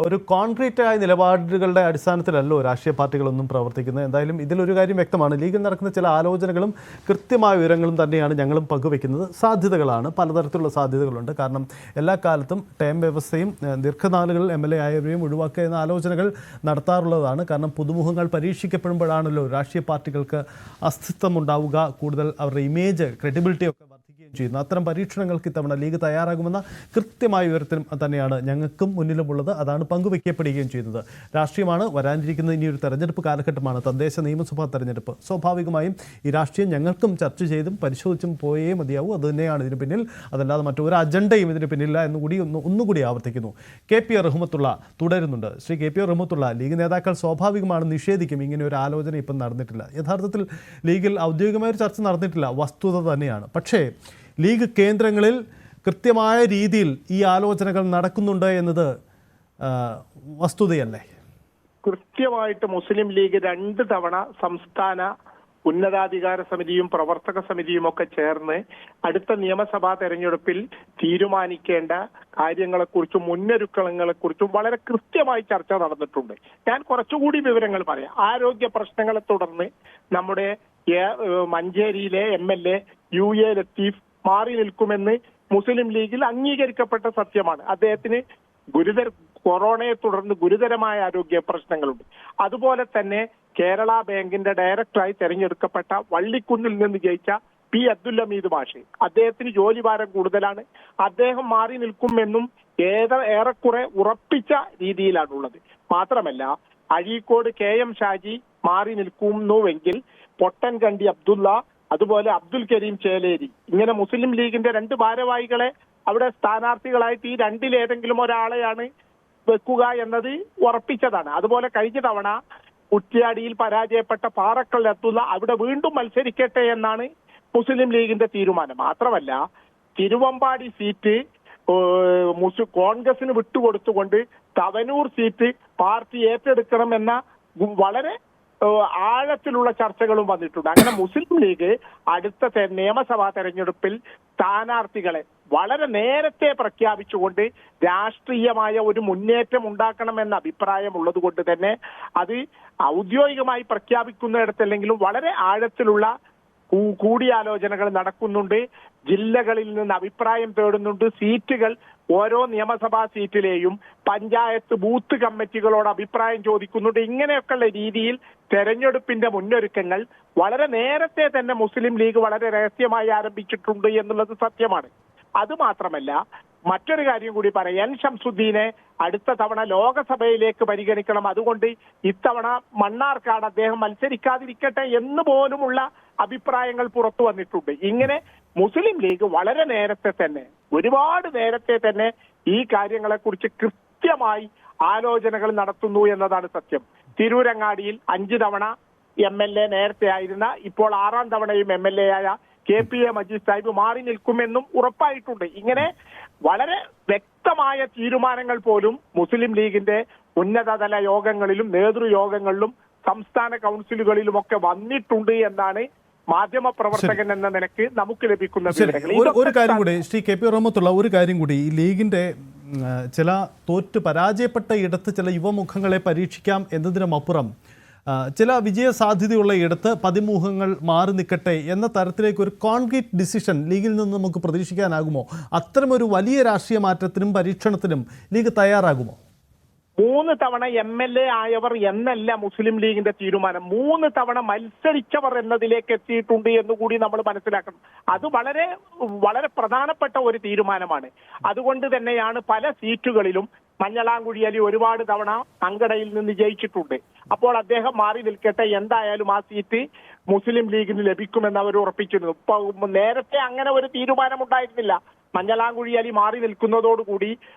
ഒരു കോൺക്രീറ്റായ നിലപാടുകളുടെ അടിസ്ഥാനത്തിലല്ലോ രാഷ്ട്രീയ പാർട്ടികളൊന്നും പ്രവർത്തിക്കുന്നത്. എന്തായാലും ഇതിലൊരു കാര്യം വ്യക്തമാണ്, ലീഗിൽ നടക്കുന്ന ചില ആലോചനകളും കൃത്യമായ വിവരങ്ങളും തന്നെയാണ് ഞങ്ങളും പങ്കുവെക്കുന്നത്. സാധ്യതകളാണ്, പലതരത്തിലുള്ള സാധ്യതകളുണ്ട്. കാരണം എല്ലാ കാലത്തും ടേം വ്യവസ്ഥയും ദീർഘനാളുകൾ MLA ആയവരെയും ഒഴിവാക്കുക എന്ന ആലോചനകൾ നടത്താറുള്ളതാണ്. കാരണം പുതുമുഖങ്ങൾ പരീക്ഷിക്കപ്പെടുമ്പോഴാണല്ലോ രാഷ്ട്രീയ പാർട്ടികൾക്ക് അസ്തിത്വം ഉണ്ടാവുക, കൂടുതൽ അവരുടെ ഇമേജ്, ക്രെഡിബിലിറ്റി ഒക്കെ വർദ്ധിക്കുകയും ചെയ്യുന്നു. അത്തരം പരീക്ഷണങ്ങൾക്ക് ഇത്തവണ ലീഗ് തയ്യാറാകുമെന്ന കൃത്യമായ വിവരത്തിനും തന്നെയാണ് ഞങ്ങൾക്കും മുന്നിലുമുള്ളത്. അതാണ് പങ്കുവയ്ക്കപ്പെടുകയും ചെയ്യുന്നത്. രാഷ്ട്രീയമാണ് വരാനിരിക്കുന്നത്. ഇനിയൊരു തെരഞ്ഞെടുപ്പ് കാലഘട്ടമാണ്, തദ്ദേശ നിയമസഭാ തെരഞ്ഞെടുപ്പ്. സ്വാഭാവികമായും ഈ രാഷ്ട്രീയം ഞങ്ങൾക്കും ചർച്ച ചെയ്തും പരിശോധിച്ചും പോയേ മതിയാവൂ. അത് തന്നെയാണ് ഇതിന് പിന്നിൽ, അതല്ലാതെ മറ്റൊരു അജണ്ടയും ഇതിന് പിന്നില്ല എന്നുകൂടി ഒന്നുകൂടി ആവർത്തിക്കുന്നു. KP റഹ്മത്തുള്ള തുടരുന്നുണ്ട്. ശ്രീ KP റഹ്മത്തുള്ള, ലീഗ് നേതാക്കൾ സ്വാഭാവികമാണ് നിഷേധിക്കും ഇങ്ങനെ ഒരു ആലോചന ഇപ്പം നടന്നിട്ടില്ല. യഥാർത്ഥത്തിൽ ലീഗിൽ ഔദ്യോഗികമായൊരു ചർച്ച നടന്നിട്ടില്ല, വസ്തുത തന്നെയാണ്. പക്ഷേ ലീഗ് കേന്ദ്രങ്ങളിൽ കൃത്യമായ രീതിയിൽ ഈ ആലോചനകൾ നടക്കുന്നുണ്ട് എന്നത് വസ്തുതയല്ലേ? കൃത്യമായിട്ട് മുസ്ലിം ലീഗ് 2 തവണ സംസ്ഥാന ഉന്നതാധികാര സമിതിയും പ്രവർത്തക സമിതിയും ഒക്കെ ചേർന്ന് അടുത്ത നിയമസഭാ തെരഞ്ഞെടുപ്പിൽ തീരുമാനിക്കേണ്ട കാര്യങ്ങളെക്കുറിച്ചും മുന്നൊരുക്കങ്ങളെക്കുറിച്ചും വളരെ കൃത്യമായി ചർച്ച നടന്നിട്ടുണ്ട്. ഞാൻ കുറച്ചുകൂടി വിവരങ്ങൾ പറയാം. ആരോഗ്യ പ്രശ്നങ്ങളെ തുടർന്ന് നമ്മുടെ മഞ്ചേരിയിലെ MLA UA ലത്തീഫ് മാറി നിൽക്കുമെന്ന് മുസ്ലിം ലീഗിൽ അംഗീകരിക്കപ്പെട്ട സത്യമാണ്. അദ്ദേഹത്തിന് കൊറോണയെ തുടർന്ന് ഗുരുതരമായ ആരോഗ്യ പ്രശ്നങ്ങളുണ്ട്. അതുപോലെ തന്നെ കേരള ബാങ്കിന്റെ ഡയറക്ടറായി തെരഞ്ഞെടുക്കപ്പെട്ട വള്ളിക്കുന്നിൽ നിന്ന് ജയിച്ച P. അബ്ദുൽ ഹമീദ് മാഷ്, അദ്ദേഹത്തിന് ജോലിഭാരം കൂടുതലാണ്. അദ്ദേഹം മാറി നിൽക്കുമെന്നും ഏറെക്കുറെ ഉറപ്പിച്ച രീതിയിലാണുള്ളത്. മാത്രമല്ല, അഴീക്കോട് KM ഷാജി മാറി നിൽക്കുന്നുവെങ്കിൽ പൊട്ടൻകണ്ടി അബ്ദുള്ള, അതുപോലെ അബ്ദുൽ കരീം ചേലേരി, ഇങ്ങനെ മുസ്ലിം ലീഗിന്റെ 2 ഭാരവാഹികളെ അവിടെ സ്ഥാനാർത്ഥികളായിട്ട് ഈ 2-ലേതെങ്കിലും ഒരാളെയാണ് വെക്കുക എന്നത് ഉറപ്പിച്ചതാണ്. അതുപോലെ കഴിഞ്ഞ തവണ കുറ്റ്യാടിയിൽ പരാജയപ്പെട്ട പാറക്കൽ അബ്ദുള്ള അവിടെ വീണ്ടും മത്സരിക്കട്ടെ എന്നാണ് മുസ്ലിം ലീഗിന്റെ തീരുമാനം. മാത്രമല്ല, തിരുവമ്പാടി സീറ്റ് കോൺഗ്രസിന് വിട്ടുകൊടുത്തുകൊണ്ട് തവനൂർ സീറ്റ് പാർട്ടി ഏറ്റെടുക്കണമെന്ന വളരെ ആഴത്തിലുള്ള ചർച്ചകളും വന്നിട്ടുണ്ട്. അങ്ങനെ മുസ്ലിം ലീഗ് അടുത്ത നിയമസഭാ തെരഞ്ഞെടുപ്പിൽ സ്ഥാനാർത്ഥികളെ വളരെ നേരത്തെ പ്രഖ്യാപിച്ചുകൊണ്ട് രാഷ്ട്രീയമായ ഒരു മുന്നേറ്റം ഉണ്ടാക്കണമെന്ന അഭിപ്രായമുള്ളത് കൊണ്ട് തന്നെ അത് ഔദ്യോഗികമായി പ്രഖ്യാപിക്കുന്നിടത്തല്ലെങ്കിലും വളരെ ആഴത്തിലുള്ള കൂടിയാലോചനകൾ നടക്കുന്നുണ്ട്. ജില്ലകളിൽ നിന്ന് അഭിപ്രായം തേടുന്നുണ്ട്. സീറ്റുകൾ, ഓരോ നിയമസഭാ സീറ്റിലെയും പഞ്ചായത്ത് ബൂത്ത് കമ്മിറ്റികളോട് അഭിപ്രായം ചോദിക്കുന്നുണ്ട്. ഇങ്ങനെയൊക്കെയുള്ള രീതിയിൽ തെരഞ്ഞെടുപ്പിന്റെ മുന്നൊരുക്കങ്ങൾ വളരെ നേരത്തെ തന്നെ മുസ്ലിം ലീഗ് വളരെ രഹസ്യമായി ആരംഭിച്ചിട്ടുണ്ട് എന്നുള്ളത് സത്യമാണ്. അതുമാത്രമല്ല, മറ്റൊരു കാര്യം കൂടി പറയാം. N. ഷംസുദ്ദീനെ അടുത്ത തവണ ലോകസഭയിലേക്ക് പരിഗണിക്കണം, അതുകൊണ്ട് ഇത്തവണ മണ്ണാർക്കാട് അദ്ദേഹം മത്സരിക്കാതിരിക്കട്ടെ എന്ന് പോലുമുള്ള അഭിപ്രായങ്ങൾ പുറത്തു വന്നിട്ടുണ്ട്. ഇങ്ങനെ മുസ്ലിം ലീഗ് വളരെ നേരത്തെ തന്നെ, ഒരുപാട് നേരത്തെ തന്നെ ഈ കാര്യങ്ങളെക്കുറിച്ച് കൃത്യമായി ആലോചനകൾ നടത്തുന്നു എന്നതാണ് സത്യം. തിരൂരങ്ങാടിയിൽ 5 തവണ MLA നേരത്തെ ആയിരുന്ന, ഇപ്പോൾ 6ാം തവണയും MLA ആയ KPA മജീദ് സാഹിബ് മാറി നിൽക്കുമെന്നും ഉറപ്പായിട്ടുണ്ട്. ഇങ്ങനെ വളരെ വ്യക്തമായ തീരുമാനങ്ങൾ പോലും മുസ്ലിം ലീഗിന്റെ ഉന്നതതല യോഗങ്ങളിലും നേതൃയോഗങ്ങളിലും സംസ്ഥാന കൗൺസിലുകളിലുമൊക്കെ വന്നിട്ടുണ്ട് എന്നാണ് മാധ്യമ പ്രവർത്തകൻ എന്ന നിലയ്ക്ക് നമുക്ക് ലഭിക്കുന്ന വിവരങ്ങൾ. ഒരു കാര്യം കൂടി ശ്രീ KP റഹ്മത്തുള്ള, ഒരു കാര്യം കൂടി, ഈ ലീഗിന്റെ ചില തോറ്റ് പരാജയപ്പെട്ട ഇടത്ത് ചില യുവമുഖങ്ങളെ പരീക്ഷിക്കാം എന്നതിനുമപ്പുറം ചില വിജയ സാധ്യതയുള്ള ഇടത്ത് പതിമുഖങ്ങൾ മാറി നിൽക്കട്ടെ എന്ന തരത്തിലേക്ക് ഒരു കോൺക്രീറ്റ് ഡിസിഷൻ ലീഗിൽ നിന്ന് നമുക്ക് പ്രതീക്ഷിക്കാനാകുമോ? അത്തരമൊരു വലിയ രാഷ്ട്രീയ മാറ്റത്തിനും പരീക്ഷണത്തിനും ലീഗ് തയ്യാറാകുമോ? 3 തവണ MLA ആയവർ എന്നല്ല മുസ്ലിം ലീഗിന്റെ തീരുമാനം. 3 തവണ മത്സരിച്ചവർ എന്നതിലേക്ക് എത്തിയിട്ടുണ്ട് എന്നുകൂടി നമ്മൾ മനസ്സിലാക്കണം. അത് വളരെ വളരെ പ്രധാനപ്പെട്ട ഒരു തീരുമാനമാണ്. അതുകൊണ്ട് തന്നെയാണ് പല സീറ്റുകളിലും മഞ്ഞളാംകുഴി അലി ഒരുപാട് തവണ അങ്കടയിൽ നിന്ന് ജയിച്ചിട്ടുണ്ട്. അപ്പോൾ അദ്ദേഹം മാറി നിൽക്കട്ടെ, എന്തായാലും ആ സീറ്റ് മുസ്ലിം ലീഗിന് ലഭിക്കുമെന്ന് അവർ ഉറപ്പിച്ചിരുന്നു. ഇപ്പൊ നേരത്തെ അങ്ങനെ ഒരു തീരുമാനമുണ്ടായിരുന്നില്ല. മഞ്ഞളാംകുഴി അലി മാറി നിൽക്കുന്നതോടുകൂടി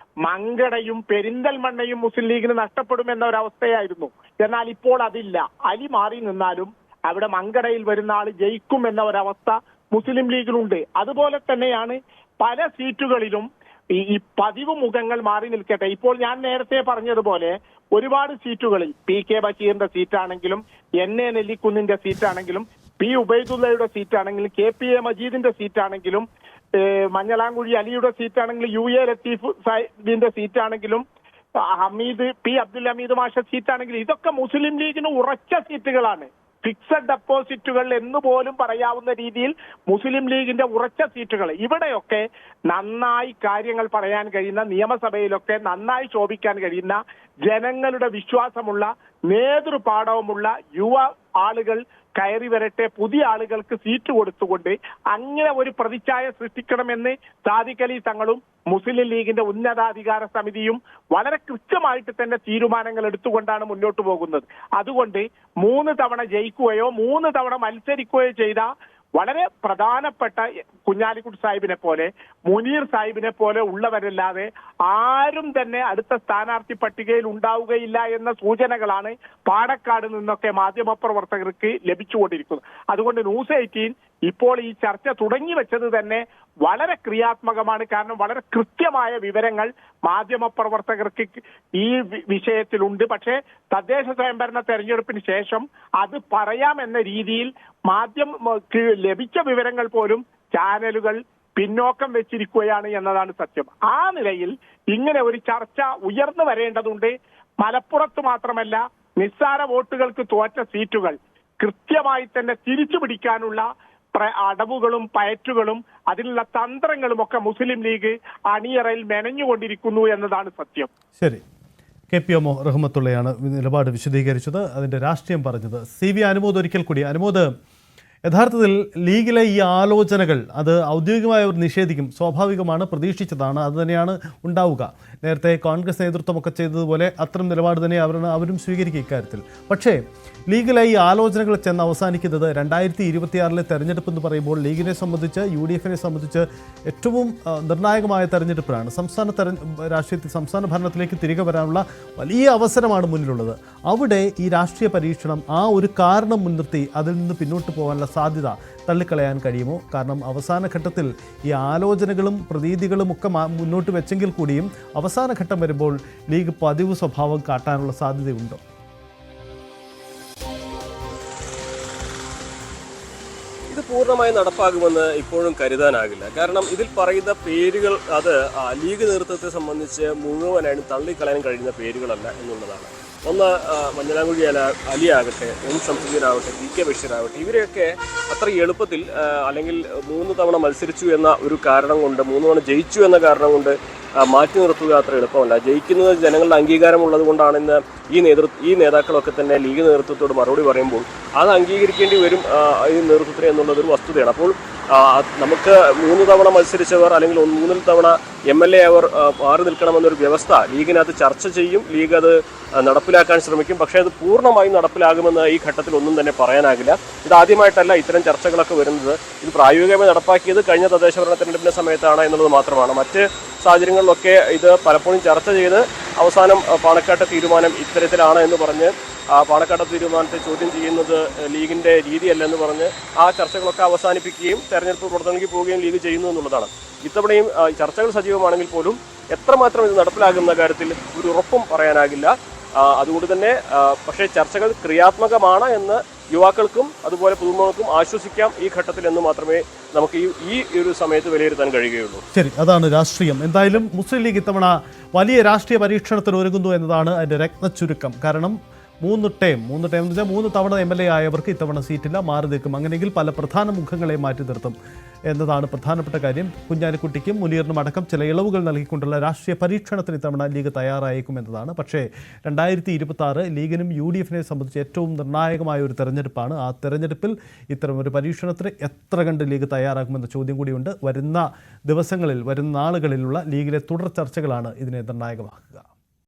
മങ്കടയും പെരിന്തൽമണ്ണയും മുസ്ലിം ലീഗിന് നഷ്ടപ്പെടുമെന്ന ഒരവസ്ഥയായിരുന്നു. എന്നാൽ ഇപ്പോൾ അതില്ല. അലി മാറി നിന്നാലും അവിടെ മങ്കടയിൽ വരുന്ന ആൾ ജയിക്കുമെന്ന ഒരവസ്ഥ മുസ്ലിം ലീഗിലുണ്ട്. അതുപോലെ തന്നെയാണ് പല സീറ്റുകളിലും ഈ പതിവ് മുഖങ്ങൾ മാറി നിൽക്കട്ടെ. ഇപ്പോൾ ഞാൻ നേരത്തെ പറഞ്ഞതുപോലെ ഒരുപാട് സീറ്റുകളിൽ PK ബഷീറിന്റെ സീറ്റാണെങ്കിലും NA നെല്ലിക്കുന്നിന്റെ സീറ്റാണെങ്കിലും P. ഉബൈദുള്ളയുടെ സീറ്റാണെങ്കിലും KPA മജീദിന്റെ സീറ്റാണെങ്കിലും മഞ്ഞളാംകുഴി അലിയുടെ സീറ്റാണെങ്കിലും UA ലത്തീഫ് സാഹിബിന്റെ സീറ്റാണെങ്കിലും അബ്ദുൽ ഹമീദ് മാഷ സീറ്റാണെങ്കിൽ ഇതൊക്കെ മുസ്ലിം ലീഗിന് ഉറച്ച സീറ്റുകളാണ്. ഫിക്സഡ് ഡെപ്പോസിറ്റുകൾ എന്ന് പോലും പറയാവുന്ന രീതിയിൽ മുസ്ലിം ലീഗിന്റെ ഉറച്ച സീറ്റുകൾ. ഇവിടെയൊക്കെ നന്നായി കാര്യങ്ങൾ പറയാൻ കഴിയുന്ന, നിയമസഭയിലൊക്കെ നന്നായി ശോഭിക്കാൻ കഴിയുന്ന, ജനങ്ങളുടെ വിശ്വാസമുള്ള, നേതൃപാടവമുള്ള യുവ ആളുകൾ കയറി വരട്ടെ, പുതിയ ആളുകൾക്ക് സീറ്റ് കൊടുത്തുകൊണ്ട് അങ്ങനെ ഒരു പ്രതിച്ഛായ സൃഷ്ടിക്കണമെന്ന് സാദിഖ് അലി തങ്ങളും മുസ്ലിം ലീഗിന്റെ ഉന്നതാധികാര സമിതിയും വളരെ കൃത്യമായിട്ട് തന്നെ തീരുമാനങ്ങൾ എടുത്തുകൊണ്ടാണ് മുന്നോട്ട് പോകുന്നത്. അതുകൊണ്ട് 3 തവണ ജയിക്കുകയോ 3 തവണ മത്സരിക്കുകയോ ചെയ്ത വളരെ പ്രധാനപ്പെട്ട കുഞ്ഞാലിക്കുട്ടി സാഹിബിനെ പോലെ, മുനീർ സാഹിബിനെ പോലെ ഉള്ളവരല്ലാതെ ആരും തന്നെ അടുത്ത സ്ഥാനാർത്ഥി പട്ടികയിൽ ഉണ്ടാവുകയില്ല എന്ന സൂചനകളാണ് പാണക്കാട് നിന്നൊക്കെ മാധ്യമപ്രവർത്തകർക്ക് ലഭിച്ചുകൊണ്ടിരിക്കുന്നത്. അതുകൊണ്ട് ന്യൂസ് 18 ഇപ്പോൾ ഈ ചർച്ച തുടങ്ങി വെച്ചത് തന്നെ വളരെ ക്രിയാത്മകമാണ്. കാരണം വളരെ കൃത്യമായ വിവരങ്ങൾ മാധ്യമപ്രവർത്തകർക്ക് ഈ വിഷയത്തിലുണ്ട്. പക്ഷേ തദ്ദേശ സ്വയംഭരണ തെരഞ്ഞെടുപ്പിന് ശേഷം അത് പറയാമെന്ന രീതിയിൽ ലഭിച്ച വിവരങ്ങൾ പോലും ചാനലുകൾ പിന്നോക്കം വെച്ചിരിക്കുകയാണ് എന്നതാണ് സത്യം. ആ നിലയിൽ ഇങ്ങനെ ഒരു ചർച്ച ഉയർന്നു വരേണ്ടതുണ്ട്. മലപ്പുറത്ത് മാത്രമല്ല, നിസ്സാര വോട്ടുകൾക്ക് തോറ്റ സീറ്റുകൾ കൃത്യമായി തന്നെ തിരിച്ചു പിടിക്കാനുള്ള അടവുകളും പയറ്റുകളും അതിനുള്ള തന്ത്രങ്ങളും ഒക്കെ മുസ്ലിം ലീഗ് അണിയറയിൽ മെനഞ്ഞുകൊണ്ടിരിക്കുന്നു എന്നതാണ് സത്യം. ശരി, KPMO റഹ്മത്തുള്ളയാണ് നിലപാട് വിശദീകരിച്ചത്, അതിൻ്റെ രാഷ്ട്രീയം പറഞ്ഞത്. CV അനുമോദ് ഒരിക്കൽ കൂടി. അനുമോദ്, യഥാർത്ഥത്തിൽ ലീഗിലെ ഈ ആലോചനകൾ അത് ഔദ്യോഗികമായി അവർ നിഷേധിക്കും, സ്വാഭാവികമാണ്, പ്രതീക്ഷിച്ചതാണ്, അത് തന്നെയാണ് ഉണ്ടാവുക. നേരത്തെ കോൺഗ്രസ് നേതൃത്വമൊക്കെ ചെയ്തതുപോലെ അത്തരം നിലപാട് തന്നെ അവരും സ്വീകരിക്കുക ഇക്കാര്യത്തിൽ. പക്ഷേ ലീഗിലെ ഈ ആലോചനകൾ ചെന്ന് അവസാനിക്കുന്നത് 2026 തെരഞ്ഞെടുപ്പ് എന്ന് പറയുമ്പോൾ ലീഗിനെ സംബന്ധിച്ച്, UDF-നെ സംബന്ധിച്ച് ഏറ്റവും നിർണായകമായ തെരഞ്ഞെടുപ്പാണ്. രാഷ്ട്രീയത്തിൽ സംസ്ഥാന ഭരണത്തിലേക്ക് തിരികെ വരാനുള്ള വലിയ അവസരമാണ് മുന്നിലുള്ളത്. അവിടെ ഈ രാഷ്ട്രീയ പരീക്ഷണം ആ ഒരു കാരണം മുൻനിർത്തി അതിൽ നിന്ന് പിന്നോട്ട് പോകാനുള്ള സാധ്യത തള്ളിക്കളയാൻ കഴിയുമോ? കാരണം അവസാന ഘട്ടത്തിൽ ഈ ആലോചനകളും പ്രതീതികളും ഒക്കെ മുന്നോട്ട് വെച്ചെങ്കിൽ കൂടിയും അവസാന ഘട്ടം വരുമ്പോൾ ലീഗ് പതിവ് സ്വഭാവം കാട്ടാനുള്ള സാധ്യതയുണ്ടോ? ഇത് പൂർണ്ണമായി നടപ്പാകുമെന്ന് ഇപ്പോഴും കരുതാനാകില്ല. കാരണം ഇതിൽ പറയുന്ന പേരുകൾ അത് ലീഗ് നേതൃത്വത്തെ സംബന്ധിച്ച് മുഴുവനായിട്ടും തള്ളിക്കളയാൻ കഴിയുന്ന പേരുകളല്ല എന്നുള്ളതാണ്. ഒന്ന് മഞ്ഞളാംകുഴി അലി ആകട്ടെ, ഷംസുദ്ദീനാവട്ടെ, PK ബഷീറാവട്ടെ, ഇവരെയൊക്കെ അത്ര എളുപ്പത്തിൽ അല്ലെങ്കിൽ 3 തവണ മത്സരിച്ചു എന്ന ഒരു കാരണം കൊണ്ട്, 3 തവണ ജയിച്ചു എന്ന കാരണം കൊണ്ട് മാറ്റി നിർത്തുക അത്ര എളുപ്പമല്ല. ജയിക്കുന്നത് ജനങ്ങളുടെ അംഗീകാരമുള്ളത് കൊണ്ടാണ് ഇന്ന് ഈ നേതാക്കളൊക്കെ തന്നെ ലീഗ് നേതൃത്വത്തോട് മറുപടി പറയുമ്പോൾ അത് അംഗീകരിക്കേണ്ടി വരും ഈ നേതൃത്വത്തിന് എന്നുള്ളതൊരു വസ്തുതയാണ്. അപ്പോൾ നമുക്ക് 3 തവണ മത്സരിച്ചവർ അല്ലെങ്കിൽ 3 തവണ MLA അവർ മാറി നിൽക്കണമെന്നൊരു വ്യവസ്ഥ ലീഗിനകത്ത് ചർച്ച ചെയ്യും, ലീഗ് അത് നടപ്പിലാക്കാൻ ശ്രമിക്കും. പക്ഷേ അത് പൂർണ്ണമായും നടപ്പിലാകുമെന്ന് ഈ ഘട്ടത്തിൽ ഒന്നും തന്നെ പറയാനാകില്ല. ഇതാദ്യമായിട്ടല്ല ഇത്തരം ചർച്ചകളൊക്കെ വരുന്നത്. ഇത് പ്രായോഗികമായി നടപ്പാക്കിയത് കഴിഞ്ഞ തദ്ദേശ ഭരണ തെരഞ്ഞെടുപ്പിന്റെ സമയത്താണ് എന്നുള്ളത് മാത്രമാണ്. മറ്റ് സാഹചര്യങ്ങളിലൊക്കെ ഇത് പലപ്പോഴും ചർച്ച ചെയ്ത് അവസാനം പാണക്കാട്ടെ തീരുമാനം ഇത്തരത്തിലാണ് എന്ന് പറഞ്ഞ് പാണക്കാട്ടെ തീരുമാനത്തെ ചോദ്യം ചെയ്യുന്നത് ലീഗിന്റെ രീതിയല്ല എന്ന് പറഞ്ഞ് ആ ചർച്ചകളൊക്കെ അവസാനിപ്പിക്കുകയും തെരഞ്ഞെടുപ്പ് പ്രവർത്തനങ്ങൾക്ക് പോവുകയും ലീഗ് ചെയ്യുന്നു എന്നുള്ളതാണ്. ഇത്തവണയും ചർച്ചകൾ സജീവമാണെങ്കിൽ പോലും എത്രമാത്രം ഇത് നടപ്പിലാകുന്ന കാര്യത്തിൽ ഒരു ഉറപ്പും പറയാനാകില്ല. അതുകൊണ്ട് തന്നെ പക്ഷേ ചർച്ചകൾ ക്രിയാത്മകമാണ് എന്ന് യുവാക്കൾക്കും അതുപോലെ പുതുമുഖങ്ങൾക്കും ആശ്വസിക്കാം ഈ ഘട്ടത്തിൽ എന്ന് മാത്രമേ നമുക്ക് ഈ ഒരു സമയത്ത് വിലയിരുത്താൻ കഴിയുകയുള്ളൂ. ശരി, അതാണ് രാഷ്ട്രീയം. എന്തായാലും മുസ്ലിം ലീഗ് ഇത്തവണ വലിയ രാഷ്ട്രീയ പരീക്ഷണത്തിന് ഒരുങ്ങുന്നു എന്നതാണ് അതിൻ്റെ രത്നച്ചുരുക്കം. കാരണം 3 ടേം എന്ന് വെച്ചാൽ 3 തവണ MLA ആയവർക്ക് ഇത്തവണ സീറ്റില്ല, മാറി നിൽക്കും. അങ്ങനെയെങ്കിൽ പല പ്രധാന മുഖങ്ങളെ മാറ്റി നിർത്തും എന്നതാണ് പ്രധാനപ്പെട്ട കാര്യം. കുഞ്ഞാലിക്കുട്ടിക്കും മുനീറിനും അടക്കം ചില ഇളവുകൾ നൽകിക്കൊണ്ടുള്ള രാഷ്ട്രീയ പരീക്ഷണത്തിന് ഇത്തവണ ലീഗ് തയ്യാറായേക്കും എന്നതാണ്. പക്ഷേ 2026 ലീഗിനും UDF-നെ സംബന്ധിച്ച് ഏറ്റവും നിർണായകമായ ഒരു തെരഞ്ഞെടുപ്പാണ്. ആ തെരഞ്ഞെടുപ്പിൽ ഇത്തരം ഒരു പരീക്ഷണത്തിന് എത്ര കണ്ട് ലീഗ് തയ്യാറാക്കുമെന്ന ചോദ്യം കൂടിയുണ്ട്. വരുന്ന ദിവസങ്ങളിൽ, വരുന്ന നാളുകളിലുള്ള ലീഗിലെ തുടർ ചർച്ചകളാണ് ഇതിനെ നിർണായകമാക്കുക.